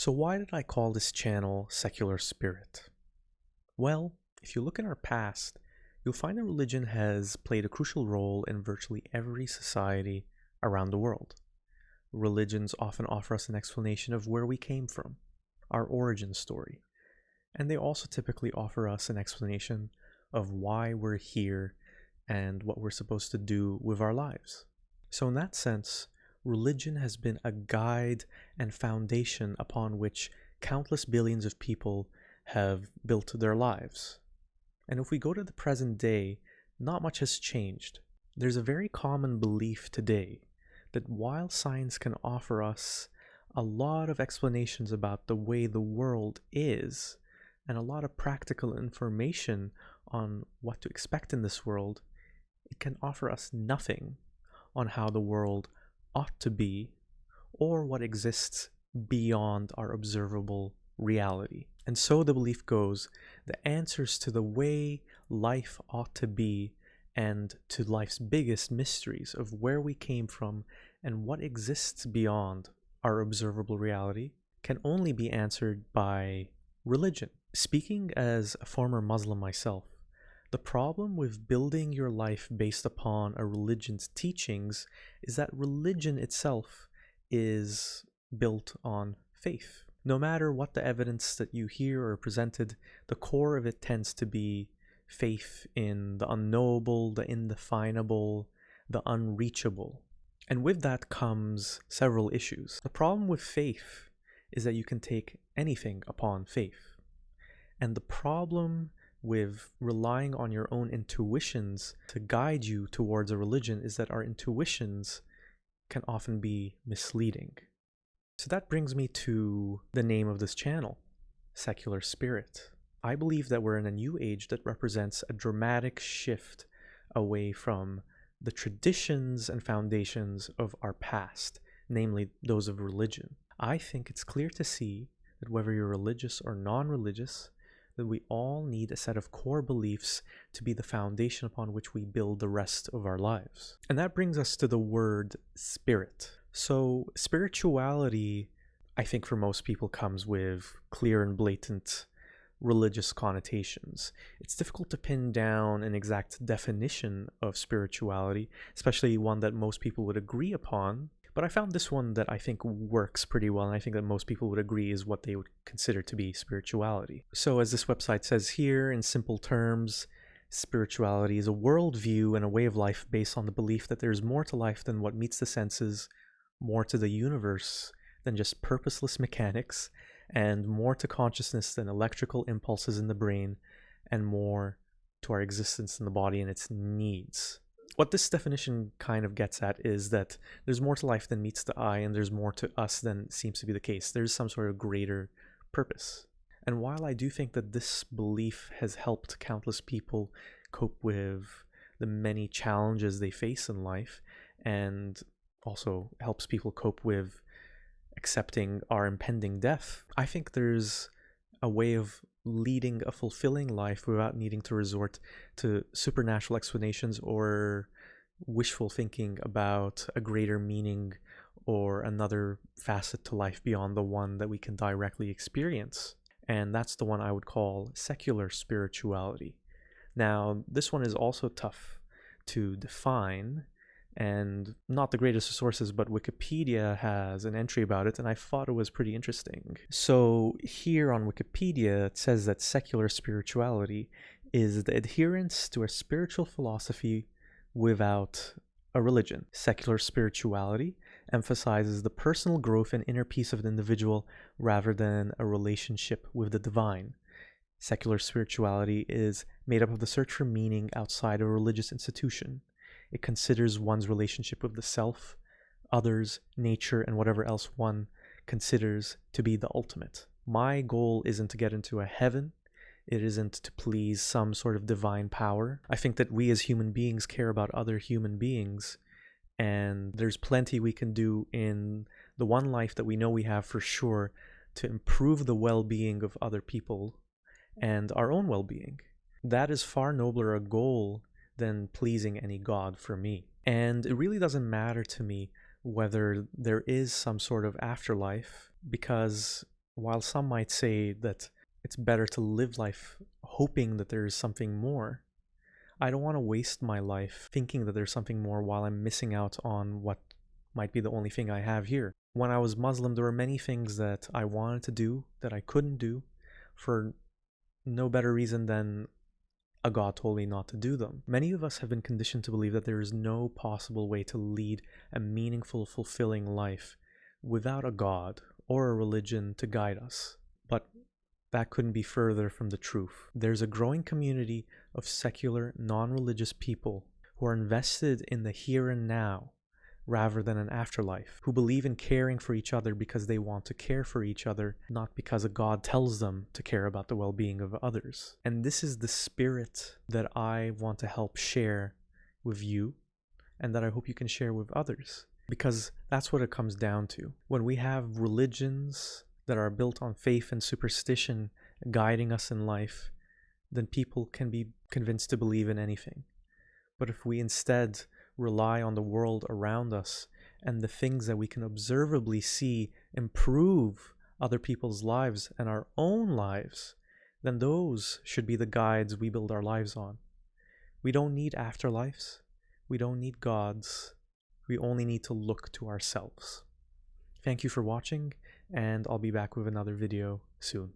So why did I call this channel Secular Spirit? Well, if you look in our past, you'll find that religion has played a crucial role in virtually every society around the world. Religions often offer us an explanation of where we came from, our origin story, and they also typically offer us an explanation of why we're here and what we're supposed to do with our lives. So in that sense, religion has been a guide and foundation upon which countless billions of people have built their lives. And if we go to the present day, not much has changed. There's a very common belief today that while science can offer us a lot of explanations about the way the world is, and a lot of practical information on what to expect in this world, it can offer us nothing on how the world ought to be or what exists beyond our observable reality. And so the belief goes, the answers to the way life ought to be and to life's biggest mysteries of where we came from and what exists beyond our observable reality can only be answered by religion. Speaking as a former Muslim myself, the problem with building your life based upon a religion's teachings is that religion itself is built on faith. No matter what the evidence that you hear or presented, the core of it tends to be faith in the unknowable, the indefinable, the unreachable. And with that comes several issues. The problem with faith is that you can take anything upon faith. And the problem with relying on your own intuitions to guide you towards a religion is that our intuitions can often be misleading. So that brings me to the name of this channel, Secular Spirit. I believe that we're in a new age that represents a dramatic shift away from the traditions and foundations of our past, namely those of religion. I think it's clear to see that whether you're religious or non-religious, that we all need a set of core beliefs to be the foundation upon which we build the rest of our lives. And that brings us to the word spirit. So spirituality, I think for most people, comes with clear and blatant religious connotations. It's difficult to pin down an exact definition of spirituality, especially one that most people would agree upon. But I found this one that I think works pretty well, and I think that most people would agree is what they would consider to be spirituality. So as this website says here, in simple terms, spirituality is a worldview and a way of life based on the belief that there's more to life than what meets the senses, more to the universe than just purposeless mechanics, and more to consciousness than electrical impulses in the brain, and more to our existence in the body and its needs. What this definition kind of gets at is that there's more to life than meets the eye, and there's more to us than seems to be the case. There's some sort of greater purpose. And while I do think that this belief has helped countless people cope with the many challenges they face in life, and also helps people cope with accepting our impending death, I think there's a way of leading a fulfilling life without needing to resort to supernatural explanations or wishful thinking about a greater meaning or another facet to life beyond the one that we can directly experience. And that's the one I would call secular spirituality. Now, this one is also tough to define, and not the greatest of sources, but Wikipedia has an entry about it, and I thought it was pretty interesting. So here on Wikipedia, it says that secular spirituality is the adherence to a spiritual philosophy without a religion. Secular spirituality emphasizes the personal growth and inner peace of an individual rather than a relationship with the divine. Secular spirituality is made up of the search for meaning outside a religious institution. It considers one's relationship with the self, others, nature, and whatever else one considers to be the ultimate. My goal isn't to get into a heaven. It isn't to please some sort of divine power. I think that we as human beings care about other human beings, and there's plenty we can do in the one life that we know we have for sure to improve the well-being of other people and our own well-being. That is far nobler a goal than pleasing any god for me. And it really doesn't matter to me whether there is some sort of afterlife, because While some might say that it's better to live life hoping that there is something more, I don't want to waste my life thinking that there's something more while I'm missing out on what might be the only thing I have here. When I was Muslim, there were many things that I wanted to do that I couldn't do for no better reason than a God told me not to do them. Many of us have been conditioned to believe that there is no possible way to lead a meaningful, fulfilling life without a God or a religion to guide us. But that couldn't be further from the truth. There's a growing community of secular, non-religious people who are invested in the here and now rather than an afterlife, who believe in caring for each other because they want to care for each other, not because a God tells them to care about the well-being of others. And this is the spirit that I want to help share with you, and that I hope you can share with others, because that's what it comes down to. When we have religions that are built on faith and superstition guiding us in life, then people can be convinced to believe in anything. But if we instead rely on the world around us and the things that we can observably see improve other people's lives and our own lives, then those should be the guides we build our lives on. We don't need afterlives. We don't need gods. We only need to look to ourselves. Thank you for watching, and I'll be back with another video soon.